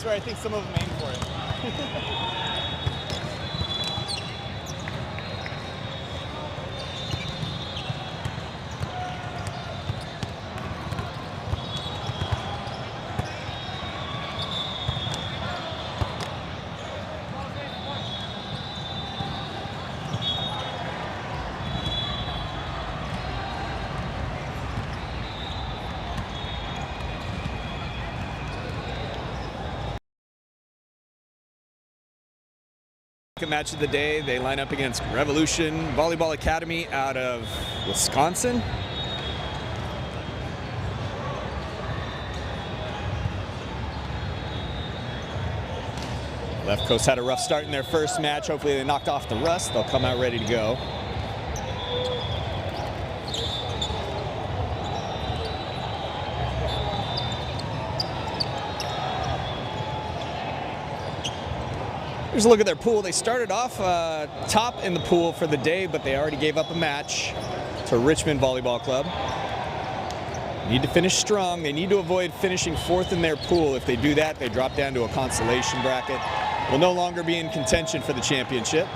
swear I think some of them aim for it. Match of the day, they line up against Revolution Volleyball Academy out of Wisconsin. Left Coast had a rough start in their first match. Hopefully they knocked off the rust. They'll come out ready to go. Here's a look at their pool. They started off top in the pool for the day, but they already gave up a match to Richmond Volleyball Club. Need to finish strong. They need to avoid finishing fourth in their pool. If they do that, they drop down to a consolation bracket. Will no longer be in contention for the championship.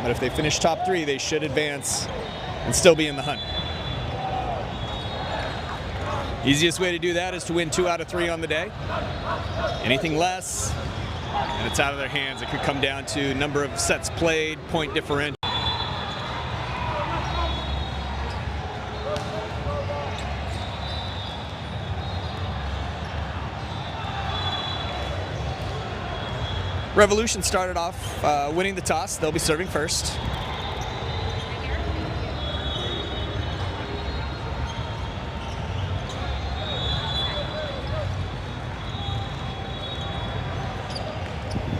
But if they finish top three, they should advance and still be in the hunt. Easiest way to do that is to win 2 out of 3 on the day. Anything less, and it's out of their hands. It could come down to number of sets played, point differential. Revolution started off winning the toss. They'll be serving first.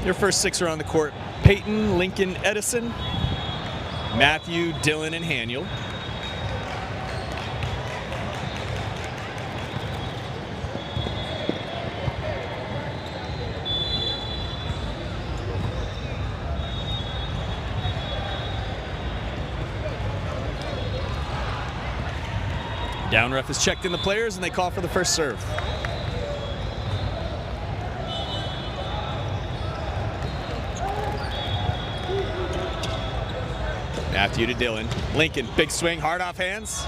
Their first 6 are on the court: Peyton, Lincoln, Edison, Matthew, Dylan, and Haniel. Down ref has checked in the players and they call for the first serve. Matthew to Dylan. Lincoln, big swing, hard off hands.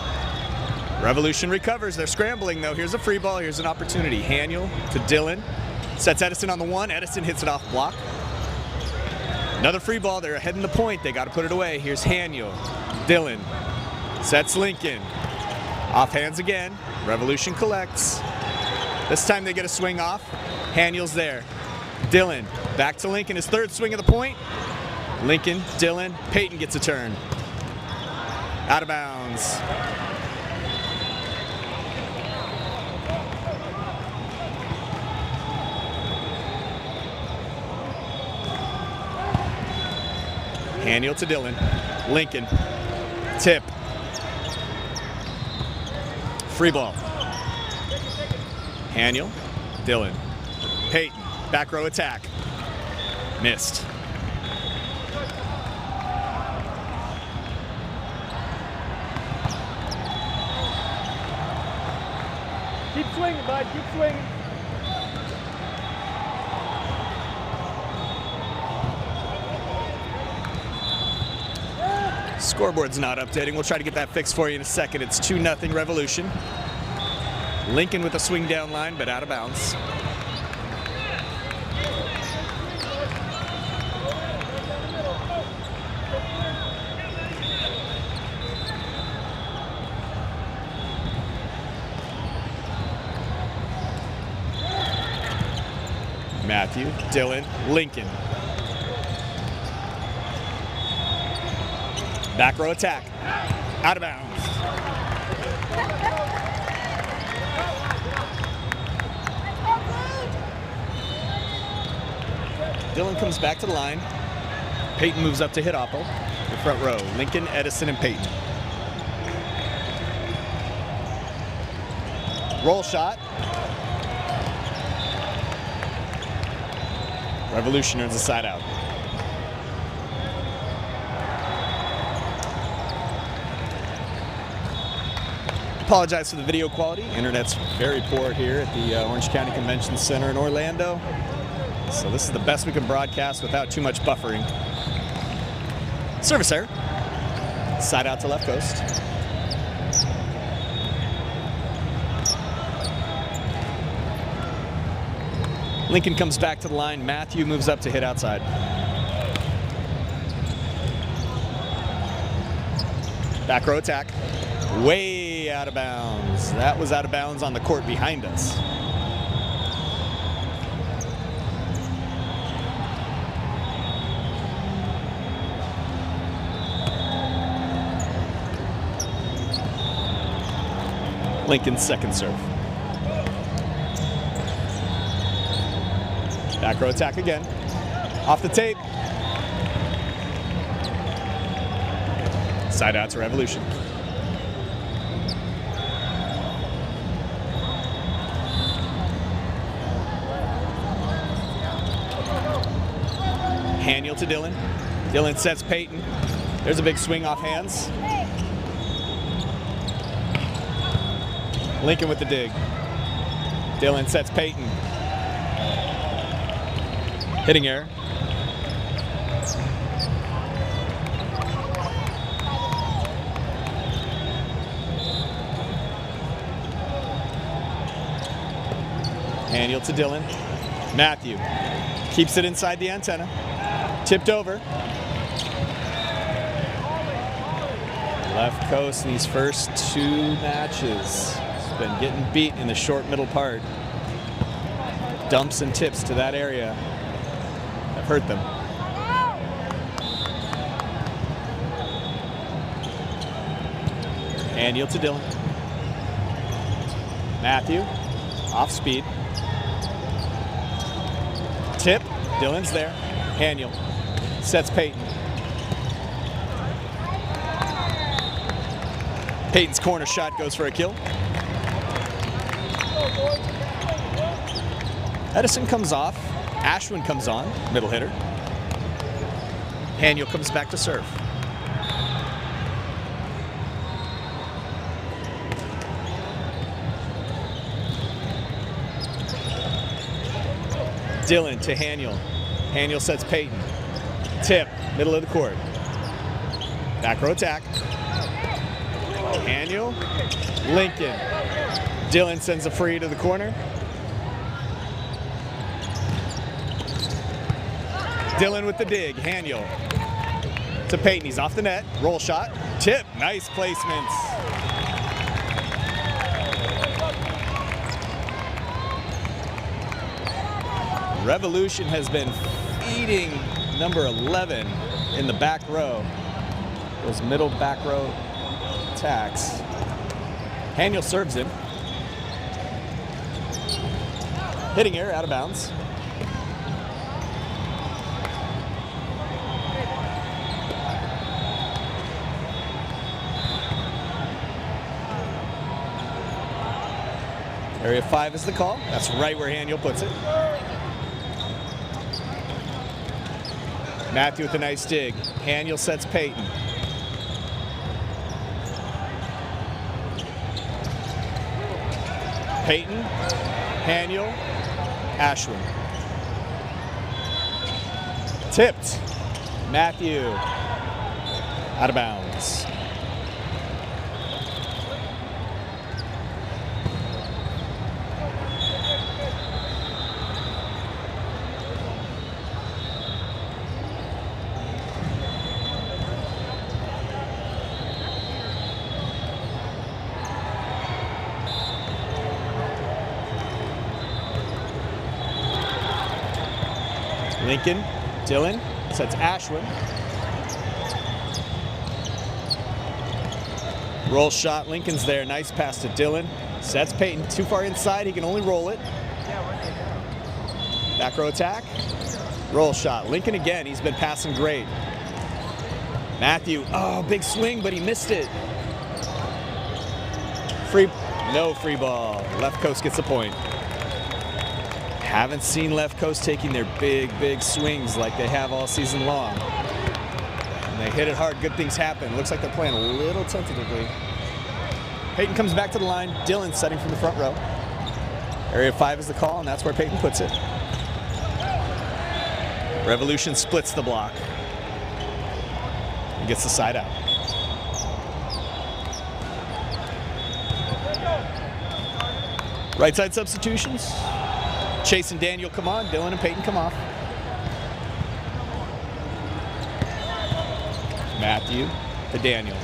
Revolution recovers. They're scrambling though. Here's a free ball. Here's an opportunity. Haniel to Dylan. Sets Edison on the 1. Edison hits it off block. Another free ball. They're ahead in the point. They got to put it away. Here's Haniel. Dylan sets Lincoln. Off hands again. Revolution collects. This time they get a swing off. Haniel's there. Dylan back to Lincoln. His 3rd swing of the point. Lincoln, Dylan, Peyton gets a turn. Out of bounds. Haniel to Dylan. Lincoln. Tip. Free ball. Haniel, Dylan, Peyton, back row attack. Missed. Keep swinging, bud, keep swinging. Scoreboard's not updating. We'll try to get that fixed for you in a second. It's 2-0 Revolution. Lincoln with a swing down line, but out of bounds. Matthew, Dylan, Lincoln. Back row attack. Out of bounds. Dylan comes back to the line. Peyton moves up to hit Oppo. The front row, Lincoln, Edison, and Peyton. Roll shot. Revolution earns a side out. Apologize for the video quality. Internet's very poor here at the Orange County Convention Center in Orlando. So this is the best we can broadcast without too much buffering. Service error. Side out to left coast. Lincoln comes back to the line. Matthew moves up to hit outside. Back row attack. Way out of bounds. That was out of bounds on the court behind us. Lincoln's second serve. Back row attack again. Off the tape. Side out to Revolution. Haniel to Dylan. Dylan sets Peyton. There's a big swing off hands. Lincoln with the dig. Dylan sets Peyton. Hitting error. Haniel to Dylan. Matthew keeps it inside the antenna. Tipped over. Left coast in these first two matches. He's been getting beat in the short middle part. Dumps and tips to that area have hurt them. Haniel to Dylan. Matthew, off speed. Tip, Dylan's there. Haniel sets Peyton. Peyton's corner shot goes for a kill. Edison comes off. Ashwin comes on, middle hitter. Haniel comes back to serve. Dylan to Haniel. Haniel sets Peyton. Tip, middle of the court. Back row attack. Haniel, Lincoln. Dylan sends a free to the corner. Dylan with the dig. Haniel to Peyton. He's off the net. Roll shot. Tip. Nice placements. Revolution has been feeding number 11 in the back row. Those middle back row attacks. Haniel serves him. Hitting error, out of bounds. Area 5 is the call. That's right where Haniel puts it. Matthew with a nice dig. Haniel sets Peyton. Peyton, Haniel, Ashwin. Tipped. Matthew. Out of bounds. Lincoln, Dylan, sets Ashwin. Roll shot, Lincoln's there, nice pass to Dylan. Sets Peyton, too far inside, he can only roll it. Back row attack, roll shot. Lincoln again, he's been passing great. Matthew, oh, big swing, but he missed it. No free ball, left coast gets the point. Haven't seen left coast taking their big swings like they have all season long. When they hit it hard, good things happen. Looks like they're playing a little tentatively. Peyton comes back to the line. Dylan setting from the front row. Area 5 is the call, and that's where Peyton puts it. Revolution splits the block. And gets the side out. Right side substitutions. Chase and Daniel come on. Dylan and Peyton come off. Matthew to Daniel.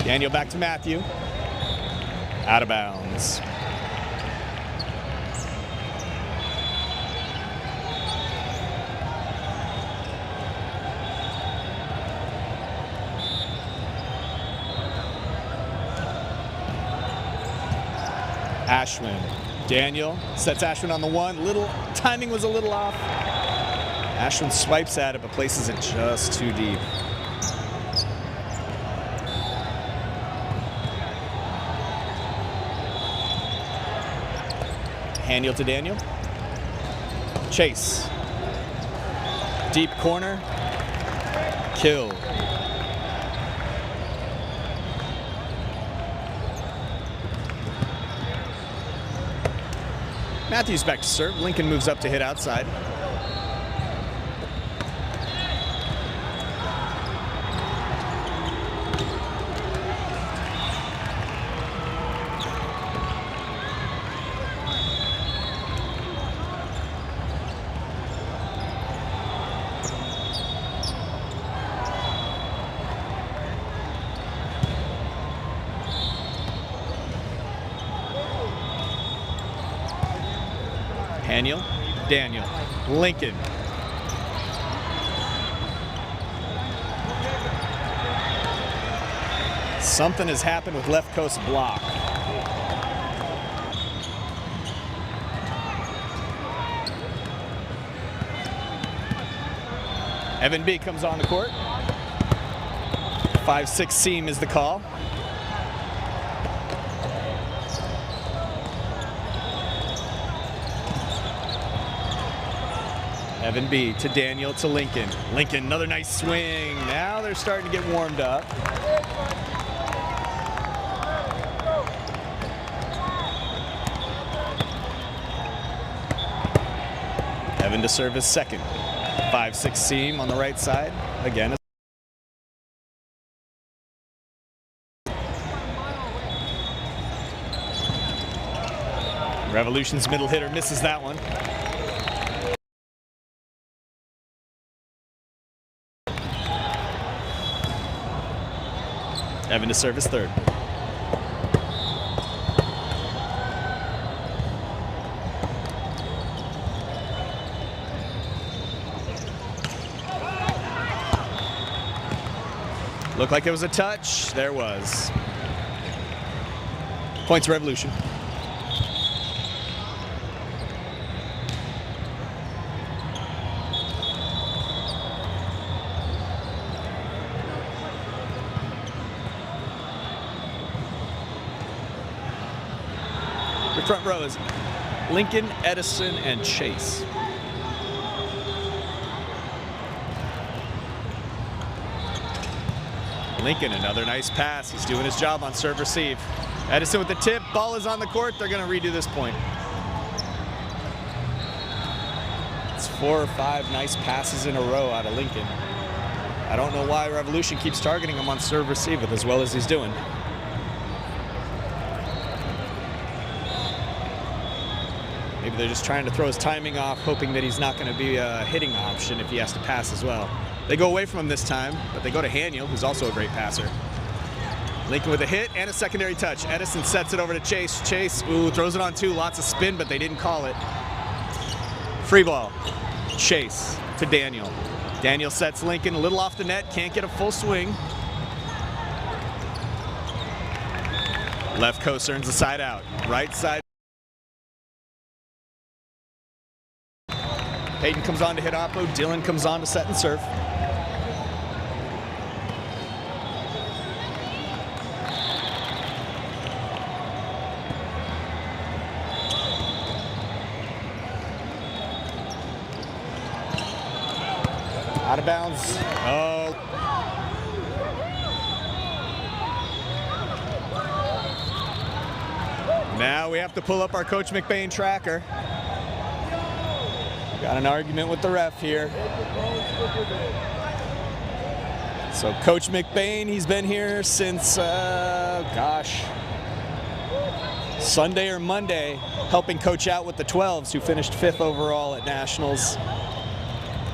Daniel back to Matthew. Out of bounds. Ashwin. Daniel sets Ashwin on the one. Timing was a little off. Ashwin swipes at it, but places it just too deep. Haniel to Daniel. Chase. Deep corner. Kill. Matthews back to serve. Lincoln moves up to hit outside. Haniel, Daniel, Lincoln. Something has happened with left coast block. Evan B comes on the court. 5-6 seam is the call. Evan B to Daniel to Lincoln. Lincoln, another nice swing. Now they're starting to get warmed up. Evan to serve his second. 5-6 seam on the right side. Again. Revolution's middle hitter misses that one. Evan to serve his third. Looked like it was a touch. There was. Points Revolution. The front row is Lincoln, Edison, and Chase. Lincoln, another nice pass. He's doing his job on serve receive. Edison with the tip. Ball is on the court. They're going to redo this point. It's 4 or 5 nice passes in a row out of Lincoln. I don't know why Revolution keeps targeting him on serve receive with as well as he's doing. Maybe they're just trying to throw his timing off, hoping that he's not going to be a hitting option if he has to pass as well. They go away from him this time, but they go to Haniel, who's also a great passer. Lincoln with a hit and a secondary touch. Edison sets it over to Chase. Chase, ooh, throws it on 2. Lots of spin, but they didn't call it. Free ball. Chase to Daniel. Daniel sets Lincoln a little off the net. Can't get a full swing. Left coast earns the side out. Right side. Peyton comes on to hit Oppo. Dylan comes on to set and serve. Out of bounds. Oh. Now we have to pull up our Coach McBain tracker. Got an argument with the ref here. So Coach McBain, he's been here since, Sunday or Monday, helping coach out with the 12s, who finished 5th overall at Nationals.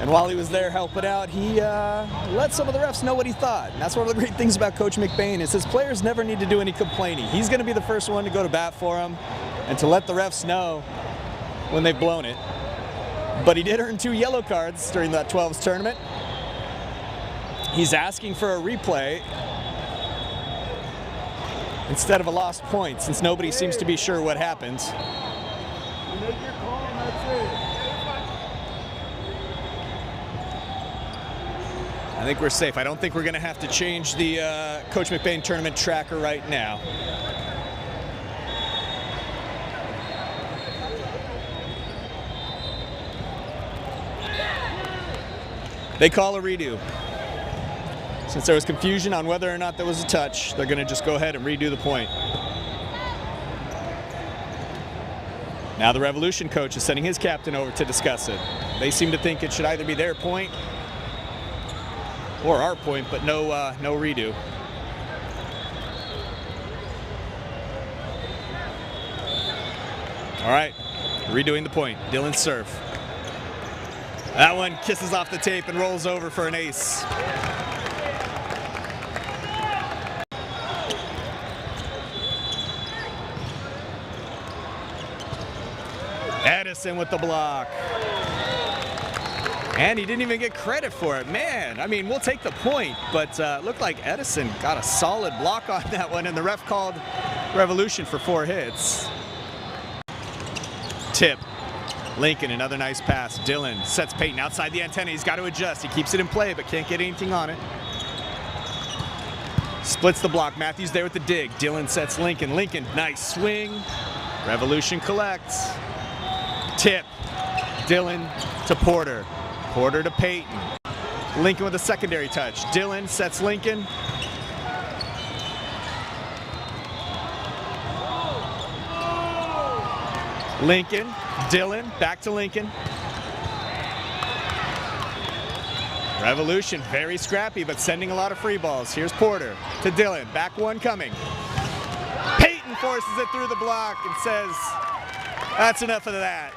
And while he was there helping out, he let some of the refs know what he thought. And that's one of the great things about Coach McBain is his players never need to do any complaining. He's going to be the first one to go to bat for them and to let the refs know when they've blown it. But he did earn 2 yellow cards during that 12s tournament. He's asking for a replay instead of a lost point, since nobody seems to be sure what happened. You make your call and that's it. I think we're safe. I don't think we're going to have to change the Coach McBain tournament tracker right now. They call a redo. Since there was confusion on whether or not there was a touch, they're going to just go ahead and redo the point. Now the Revolution coach is sending his captain over to discuss it. They seem to think it should either be their point or our point, but no redo. All right, redoing the point. Dylan's serve. That one kisses off the tape and rolls over for an ace. Edison with the block. And he didn't even get credit for it. Man, I mean, we'll take the point, but looked like Edison got a solid block on that one, and the ref called Revolution for 4 hits. Tip. Lincoln, another nice pass. Dylan sets Peyton outside the antenna. He's got to adjust. He keeps it in play, but can't get anything on it. Splits the block. Matthews there with the dig. Dylan sets Lincoln. Lincoln, nice swing. Revolution collects. Tip. Dylan to Porter. Porter to Peyton. Lincoln with a secondary touch. Dylan sets Lincoln. Lincoln, Dylan, back to Lincoln. Revolution, very scrappy, but sending a lot of free balls. Here's Porter to Dylan, back one coming. Peyton forces it through the block and says, that's enough of that.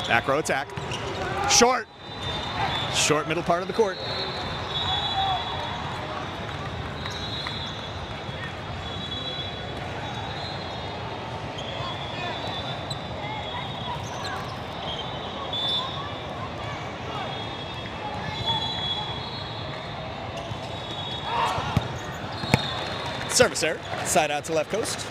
Back row attack. Short. Short middle part of the court. Service error. Side out to left coast.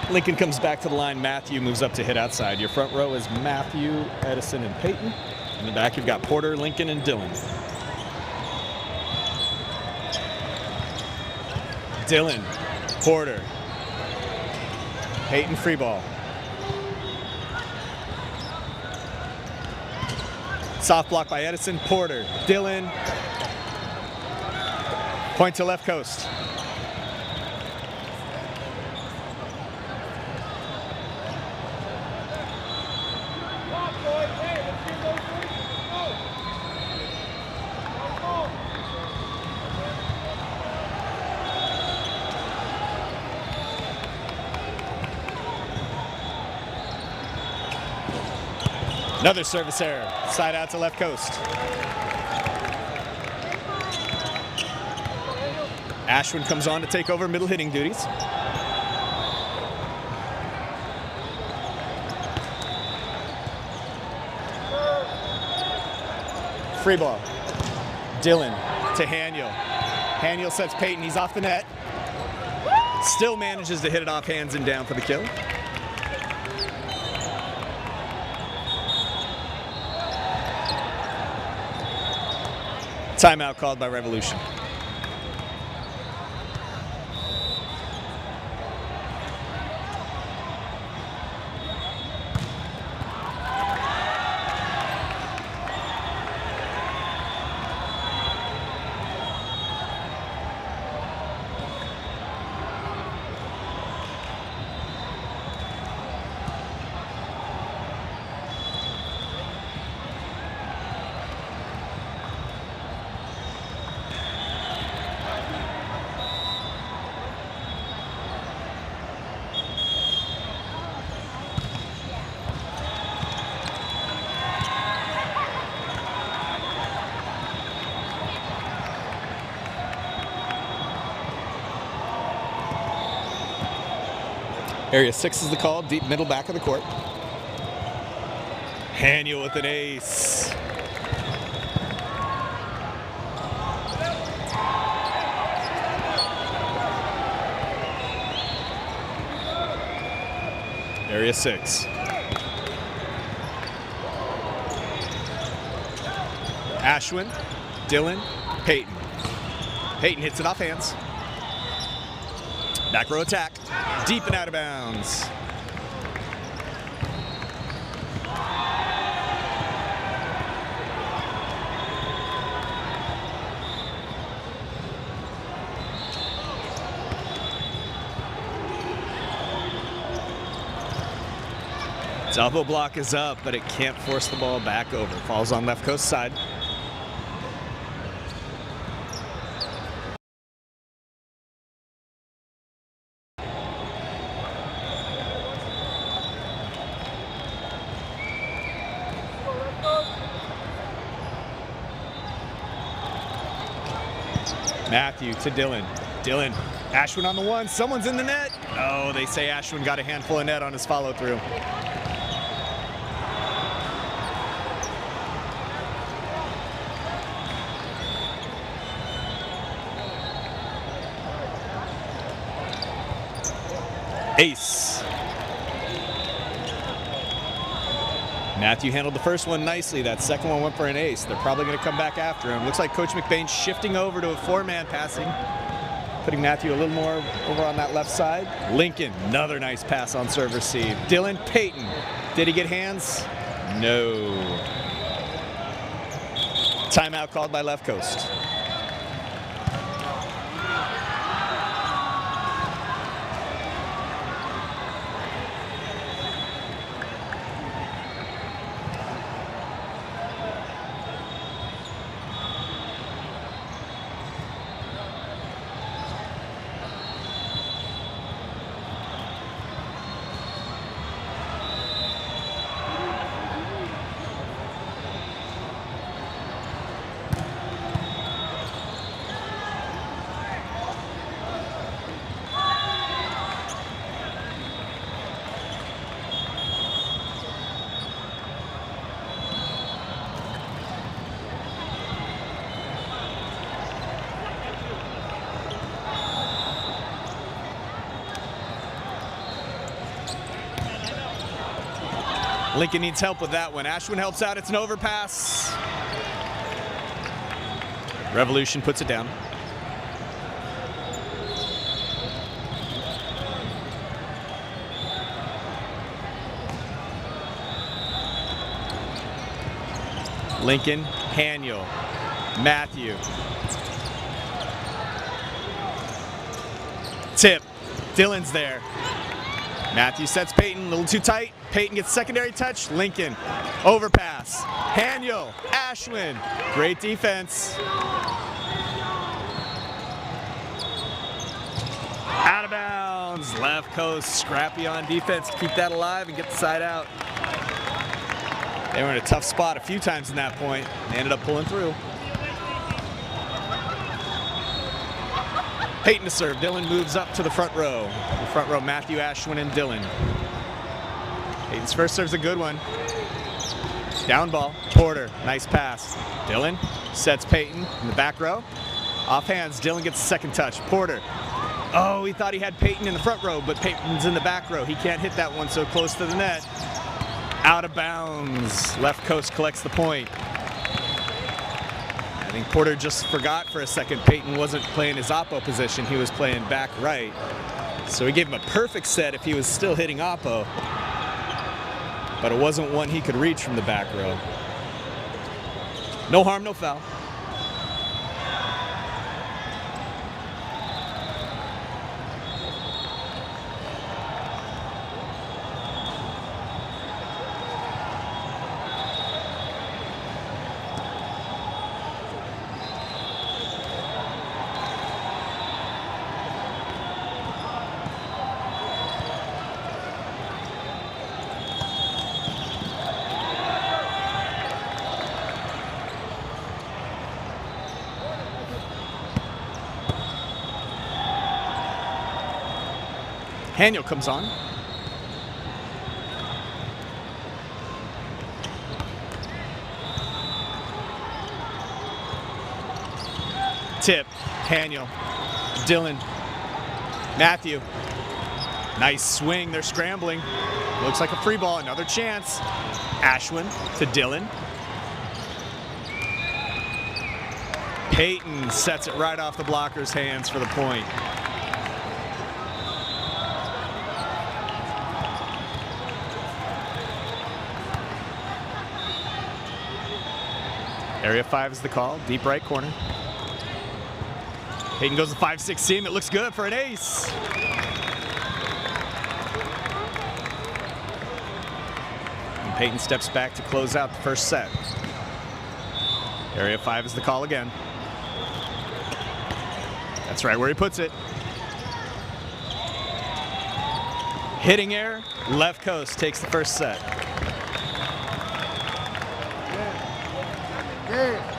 Lincoln comes back to the line. Matthew moves up to hit outside. Your front row is Matthew, Edison, and Peyton. In the back, you've got Porter, Lincoln, and Dylan. Dylan, Porter, Peyton free ball. Soft block by Edison, Porter, Dylan. Point to left coast. Another service error, side out to left coast. Ashwin comes on to take over middle hitting duties. Free ball. Dylan to Haniel. Haniel sets Peyton, he's off the net. Still manages to hit it off hands and down for the kill. Timeout called by Revolution. Area 6 is the call, deep middle back of the court. Haniel with an ace. Area 6. Ashwin, Dillon, Peyton. Peyton hits it off hands. Back row attack, deep and out of bounds. Its elbow block is up, but it can't force the ball back over. Falls on left coast side. Matthew to Dillon. Dillon, Ashwin on the one. Someone's in the net. Oh, they say Ashwin got a handful of net on his follow through. Ace. Matthew handled the first one nicely. That second one went for an ace. They're probably going to come back after him. Looks like Coach McBain shifting over to a four-man passing, putting Matthew a little more over on that left side. Lincoln, another nice pass on serve receive. Dillon, Peyton. Did he get hands? No. Timeout called by left coast. Lincoln needs help with that one. Ashwin helps out. It's an overpass. Revolution puts it down. Lincoln, Haniel, Matthew. Tip. Dillon's there. Matthew sets Peyton a little too tight. Peyton gets secondary touch. Lincoln, overpass. Haniel, Ashwin. Great defense. Out of bounds. Left coast, scrappy on defense. Keep that alive and get the side out. They were in a tough spot a few times in that point. They ended up pulling through. Peyton to serve. Dillon moves up to the front row. The front row, Matthew, Ashwin, and Dillon. Peyton's first serve's a good one. Down ball. Porter, nice pass. Dillon sets Peyton in the back row. Off hands, Dillon gets the second touch. Porter. Oh, he thought he had Peyton in the front row, but Peyton's in the back row. He can't hit that one so close to the net. Out of bounds. Left coast collects the point. I think Porter just forgot for a second Peyton wasn't playing his oppo position. He was playing back right. So he gave him a perfect set if he was still hitting oppo. But it wasn't one he could reach from the back row. No harm, no foul. Haniel comes on. Tip, Haniel, Dylan, Matthew. Nice swing, they're scrambling. Looks like a free ball, another chance. Ashwin to Dylan. Peyton sets it right off the blocker's hands for the point. Area 5 is the call, deep right corner. Peyton goes to 5-6 seam, it looks good for an ace. And Peyton steps back to close out the first set. Area 5 is the call again. That's right where he puts it. Hitting error, left coast takes the first set. Yeah.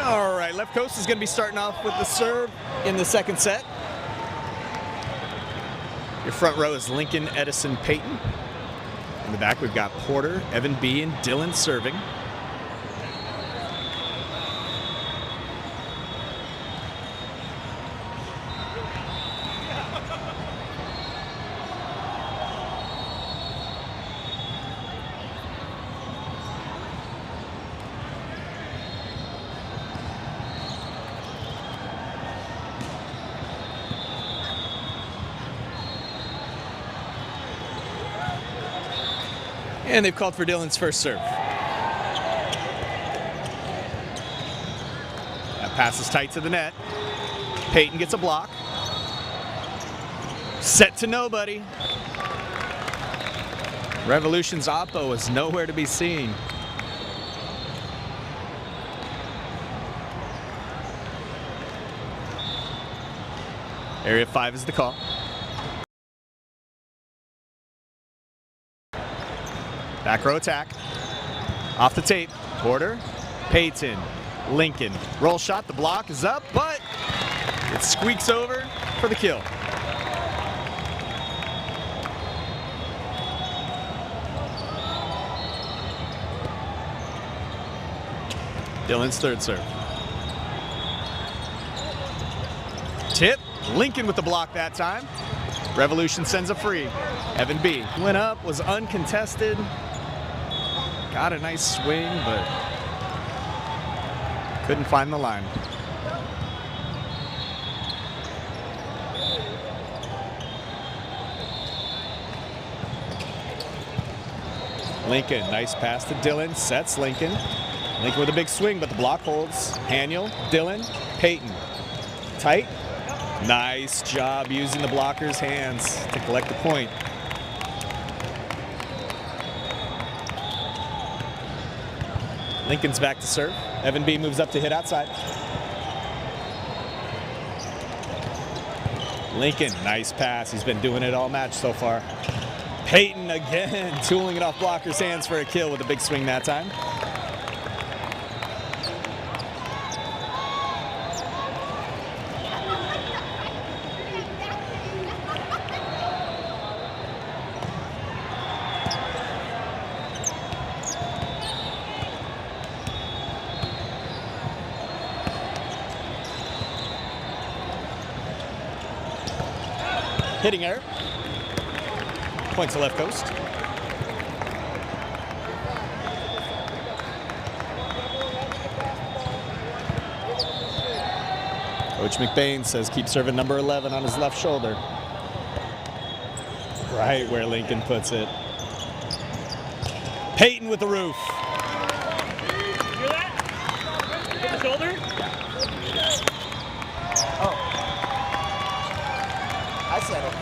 All right, left coast is going to be starting off with the serve in the second set. Your front row is Lincoln, Edison, Peyton. In the back, we've got Porter, Evan B., and Dylan serving. And they've called for Dylan's first serve. That pass is tight to the net. Peyton gets a block. Set to nobody. Revolution's oppo is nowhere to be seen. Area 5 is the call. Back row attack. Off the tape. Porter, Peyton, Lincoln. Roll shot. The block is up, but it squeaks over for the kill. Dylan's third serve. Tip. Lincoln with the block that time. Revolution sends a free. Evan B. went up, was uncontested. Got a nice swing, but couldn't find the line. Lincoln, nice pass to Dylan, sets Lincoln. Lincoln with a big swing, but the block holds. Haniel, Dylan, Peyton. Tight. Nice job using the blocker's hands to collect the point. Lincoln's back to serve. Evan B moves up to hit outside. Lincoln, nice pass. He's been doing it all match so far. Peyton again, tooling it off blocker's hands for a kill with a big swing that time. Hitting error. Points to left coast. Coach McBain says keep serving number 11 on his left shoulder. Right where Lincoln puts it. Peyton with the roof. You hear that? Hit the shoulder? Oh. I said it.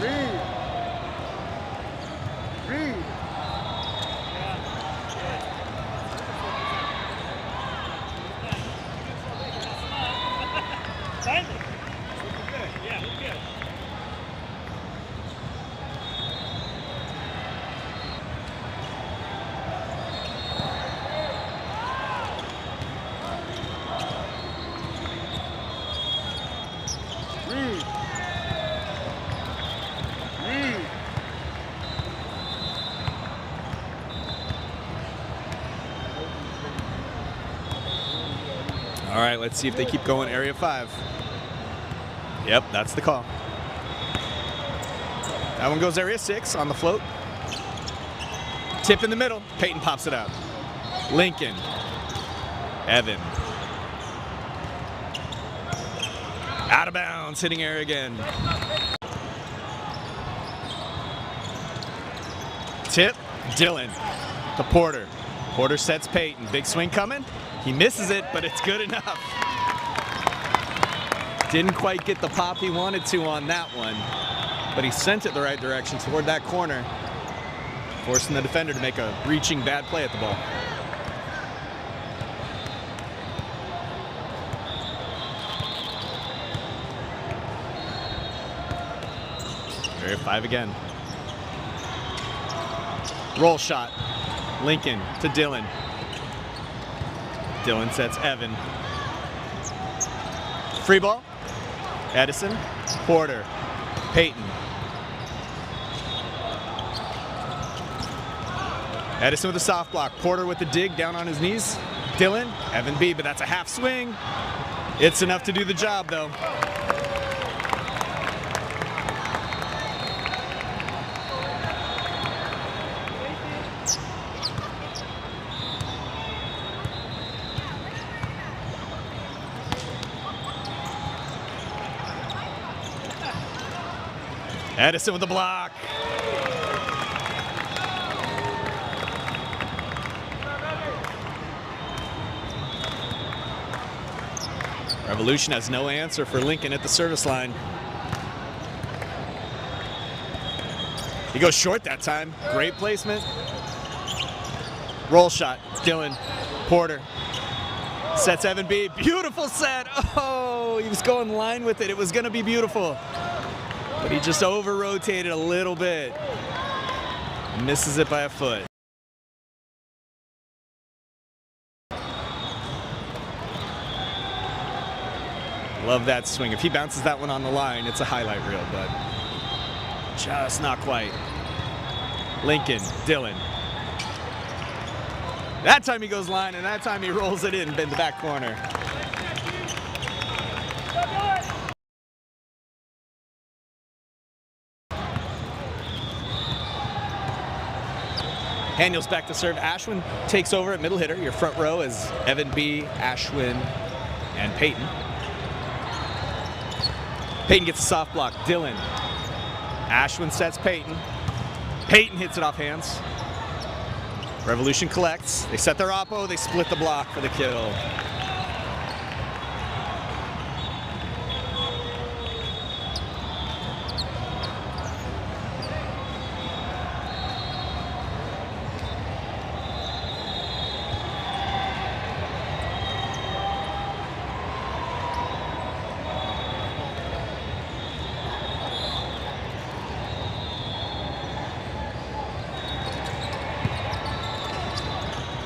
Read. Finally. Yeah, look good. All right, let's see if they keep going area 5. Yep, that's the call. That one goes area 6 on the float. Tip in the middle. Peyton pops it out. Lincoln. Evan. Out of bounds, hitting air again. Tip. Dylan to Porter. Porter sets Peyton. Big swing coming. He misses it, but it's good enough. Didn't quite get the pop he wanted to on that one, but he sent it the right direction toward that corner, forcing the defender to make a reaching bad play at the ball. Area 5 again. Roll shot. Lincoln to Dylan. Dylan sets Evan. Free ball. Edison. Porter. Peyton. Edison with a soft block. Porter with the dig down on his knees. Dylan. Evan B, but that's a half swing. It's enough to do the job, though. Edison with the block. Revolution has no answer for Lincoln at the service line. He goes short that time. Great placement. Roll shot. Dylan. Porter. Sets Evan B. Beautiful set. Oh, he was going line with it. It was going to be beautiful. But he just over-rotated a little bit. Misses it by a foot. Love that swing. If he bounces that one on the line, it's a highlight reel, but just not quite. Lincoln, Dylan. That time he goes line, and that time he rolls it in the back corner. Haniel's back to serve. Ashwin takes over at middle hitter. Your front row is Evan B., Ashwin, and Peyton. Peyton gets a soft block. Dylan. Ashwin sets Peyton. Peyton hits it off hands. Revolution collects. They set their oppo. They split the block for the kill.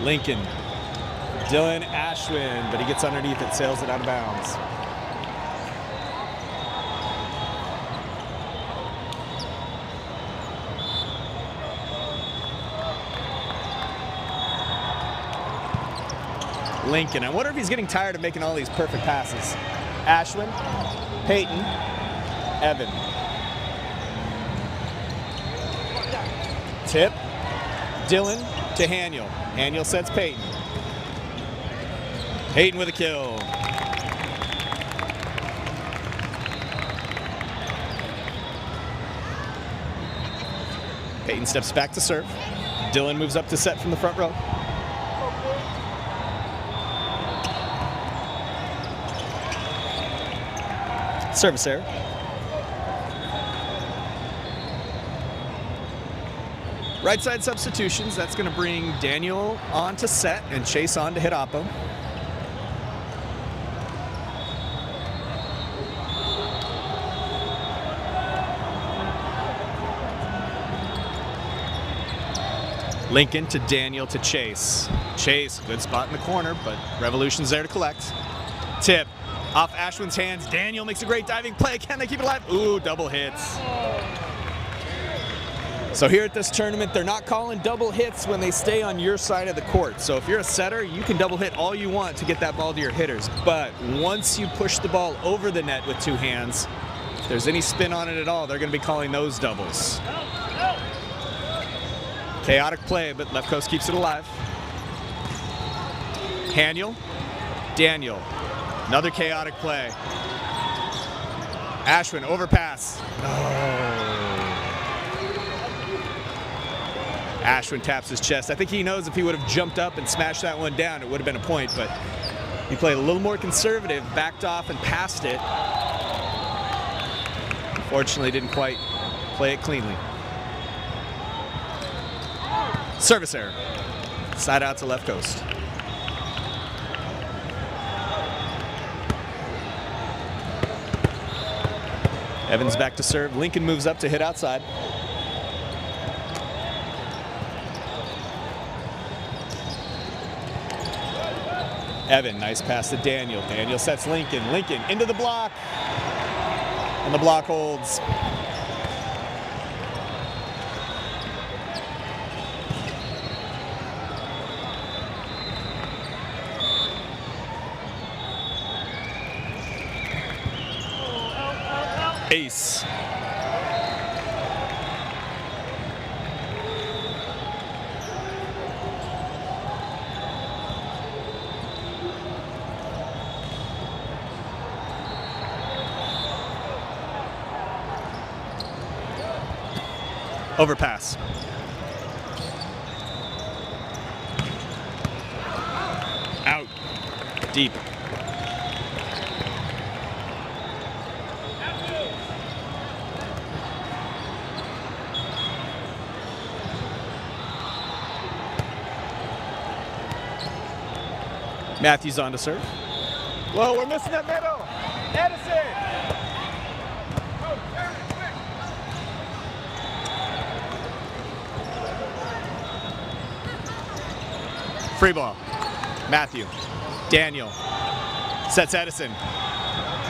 Lincoln, Dylan Ashwin, but he gets underneath it, sails it out of bounds. Lincoln, I wonder if he's getting tired of making all these perfect passes. Ashwin, Peyton, Evan. Tip, Dylan to Haniel. Haniel sets Peyton. Peyton with a kill. Peyton steps back to serve. Dylan moves up to set from the front row. Service error. Right side substitutions, that's going to bring Daniel on to set and Chase on to hit oppo. Lincoln to Daniel to Chase. Chase, good spot in the corner, but Revolution's there to collect. Tip, off Ashwin's hands. Daniel makes a great diving play. Can they keep it alive? Ooh, double hits. So here at this tournament, they're not calling double hits when they stay on your side of the court. So if you're a setter, you can double hit all you want to get that ball to your hitters. But once you push the ball over the net with two hands, if there's any spin on it at all, they're going to be calling those doubles. Chaotic play, but left coast keeps it alive. Haniel, Daniel, another chaotic play. Ashwin, overpass. Oh. Ashwin taps his chest. I think he knows if he would have jumped up and smashed that one down, it would have been a point, but he played a little more conservative, backed off and passed it. Unfortunately, didn't quite play it cleanly. Service error. Side out to left coast. Evans back to serve. Lincoln moves up to hit outside. Evan, nice pass to Daniel. Daniel sets Lincoln. Lincoln into the block. And the block holds. Ace. Overpass. Out. Deep. Matthews on to serve. Whoa, we're missing that middle. Edison. Free ball. Matthew. Daniel. Sets Edison.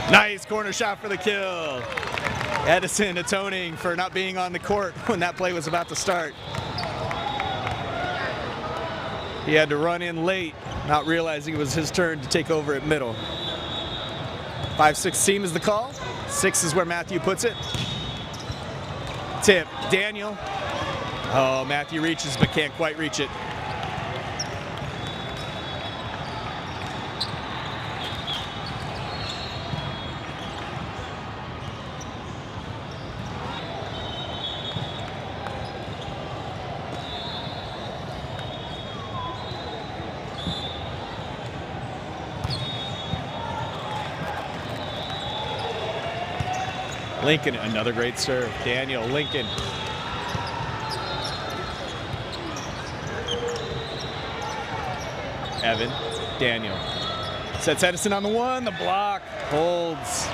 Nice corner shot for the kill. Edison atoning for not being on the court when that play was about to start. He had to run in late, not realizing it was his turn to take over at middle. 5-6 seam is the call. 6 is where Matthew puts it. Tip, Daniel. Oh, Matthew reaches but can't quite reach it. Lincoln, another great serve. Daniel, Lincoln. Evan, Daniel. Sets Edison on the one, the block, holds.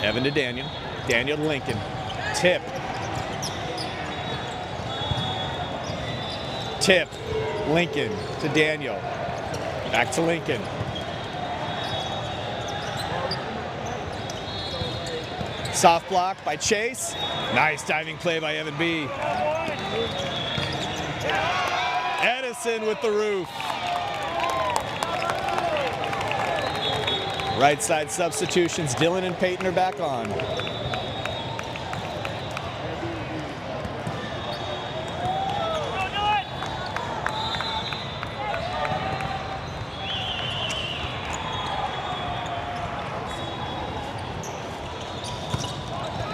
Evan to Daniel. Daniel to Lincoln. Tip. Tip. Lincoln to Daniel. Back to Lincoln. Soft block by Chase. Nice diving play by Evan B. Edison with the roof. Right side substitutions. Dylan and Peyton are back on.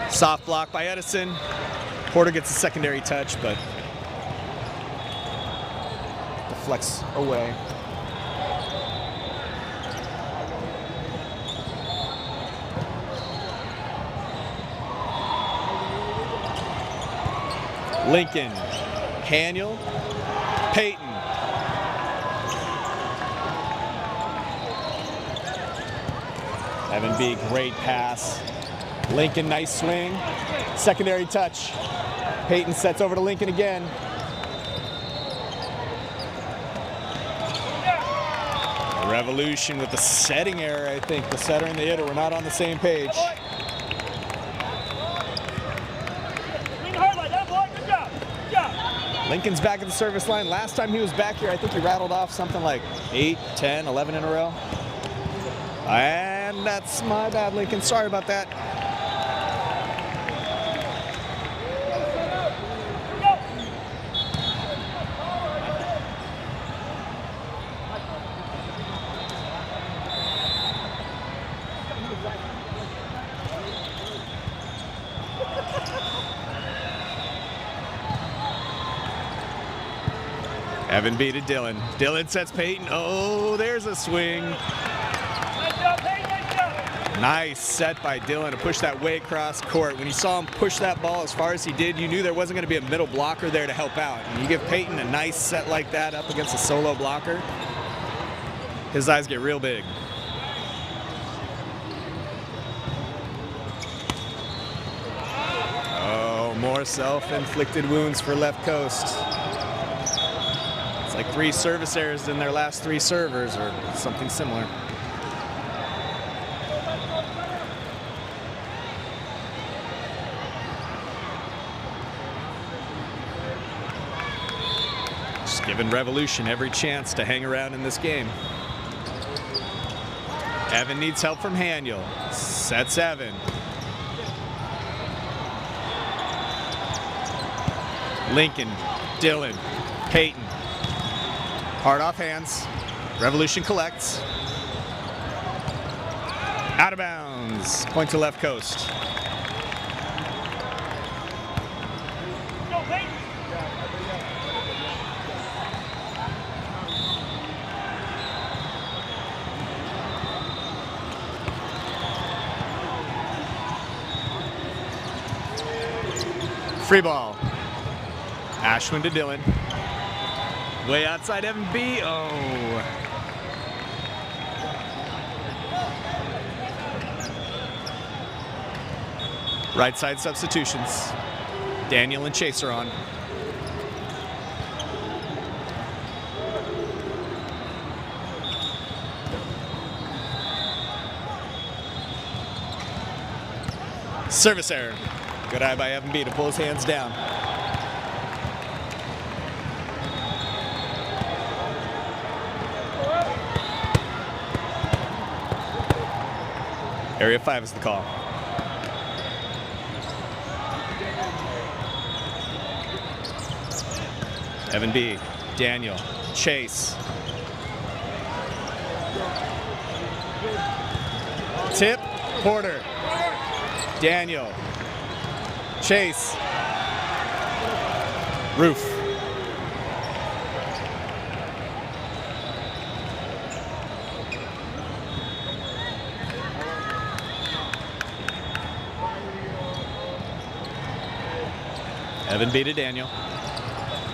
Soft block by Edison. Porter gets a secondary touch, but deflects away. Lincoln, Haniel, Peyton. Evan B, great pass. Lincoln, nice swing. Secondary touch. Peyton sets over to Lincoln again. Revolution with the setting error, I think. The setter and the hitter were not on the same page. Lincoln's back at the service line. Last time he was back here, I think he rattled off something like 8, 10, 11 in a row. And that's my bad, Lincoln. Sorry about that. Evan B to Dylan. Dylan sets Peyton. Oh, there's a swing. Nice set by Dylan to push that way across court. When you saw him push that ball as far as he did, you knew there wasn't going to be a middle blocker there to help out. And you give Peyton a nice set like that up against a solo blocker, his eyes get real big. Oh, more self-inflicted wounds for Left Coast. Like 3 service errors in their last 3 servers or something similar. Just giving Revolution every chance to hang around in this game. Evan needs help from Haniel. Sets Evan. Lincoln, Dylan, Peyton. Hard off hands. Revolution collects. Out of bounds. Point to Left Coast. Free ball. Ashwin to Dylan. Way outside Evan B. Oh. Right side substitutions. Daniel and Chase are on. Service error. Good eye by Evan B to pull his hands down. Area 5 is the call. Evan B, Daniel, Chase. Tip, Porter, Daniel, Chase, Roof. Evan B to Daniel.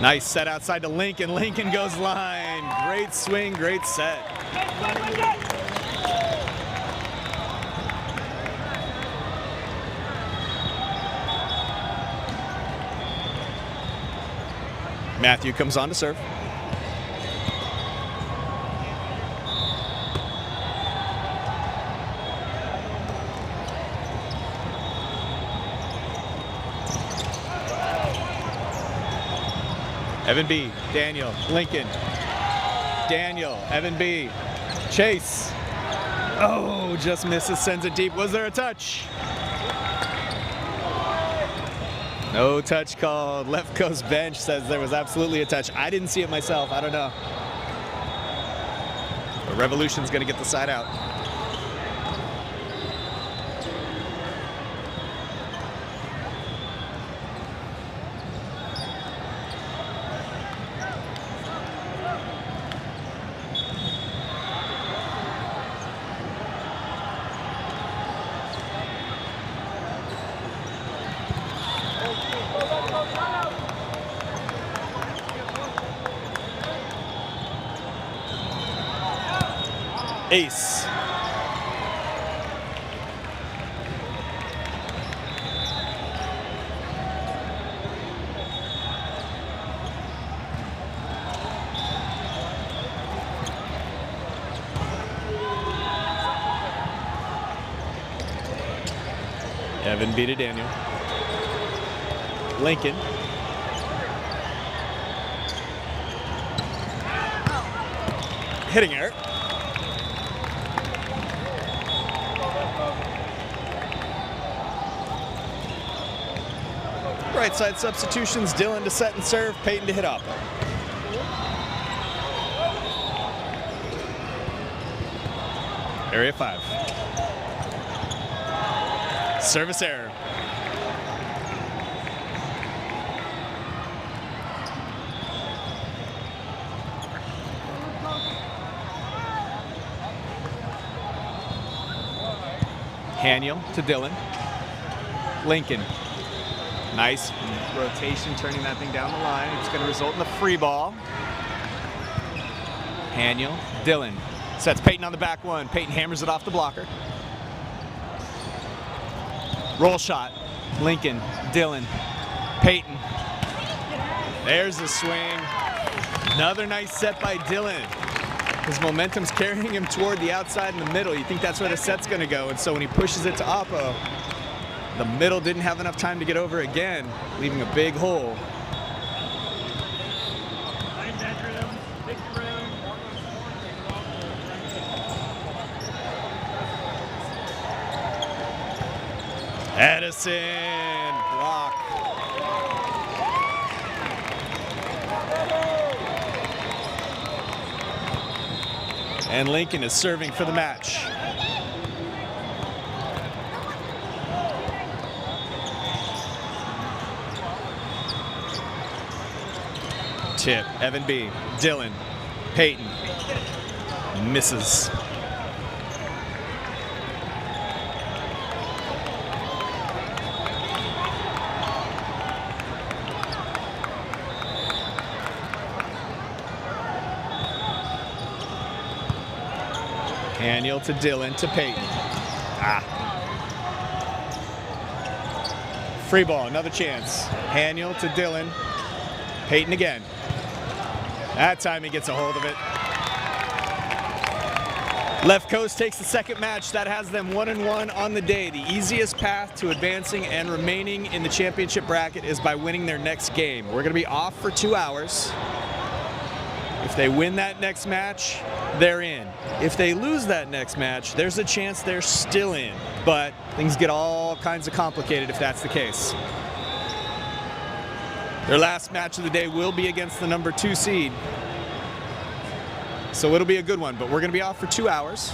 Nice set outside to Lincoln. Lincoln goes line. Great swing, great set. Matthew comes on to serve. Evan B, Daniel, Lincoln, Daniel, Evan B, Chase. Oh, just misses, sends it deep. Was there a touch? No touch called. Left Coast bench says there was absolutely a touch. I didn't see it myself. I don't know. But Revolution's going to get the side out. Ace. Evan B to Daniel. Lincoln. Hitting error. Right side substitutions, Dylan to set and serve, Peyton to hit up. Area 5. Service error. Haniel to Dylan. Lincoln. Nice rotation, turning that thing down the line. It's going to result in the free ball. Haniel, Dylan. Sets Peyton on the back one. Peyton hammers it off the blocker. Roll shot. Lincoln, Dylan, Peyton. There's the swing. Another nice set by Dylan. His momentum's carrying him toward the outside and the middle. You think that's where the set's going to go. And so when he pushes it to Oppo, the middle didn't have enough time to get over again, leaving a big hole. Edison, block. And Lincoln is serving for the match. Tip, Evan B, Dylan, Peyton, misses. Haniel to Dylan to Peyton. Free ball, another chance. Haniel to Dylan, Peyton again. That time he gets a hold of it. Left Coast takes the second match. That has them 1-1 on the day. The easiest path to advancing and remaining in the championship bracket is by winning their next game. We're going to be off for 2 hours. If they win that next match, they're in. If they lose that next match, there's a chance they're still in. But things get all kinds of complicated if that's the case. Their last match of the day will be against the number 2 seed. So it'll be a good one, but we're going to be off for 2 hours.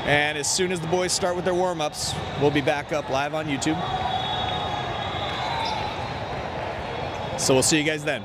And as soon as the boys start with their warm-ups, we'll be back up live on YouTube. So we'll see you guys then.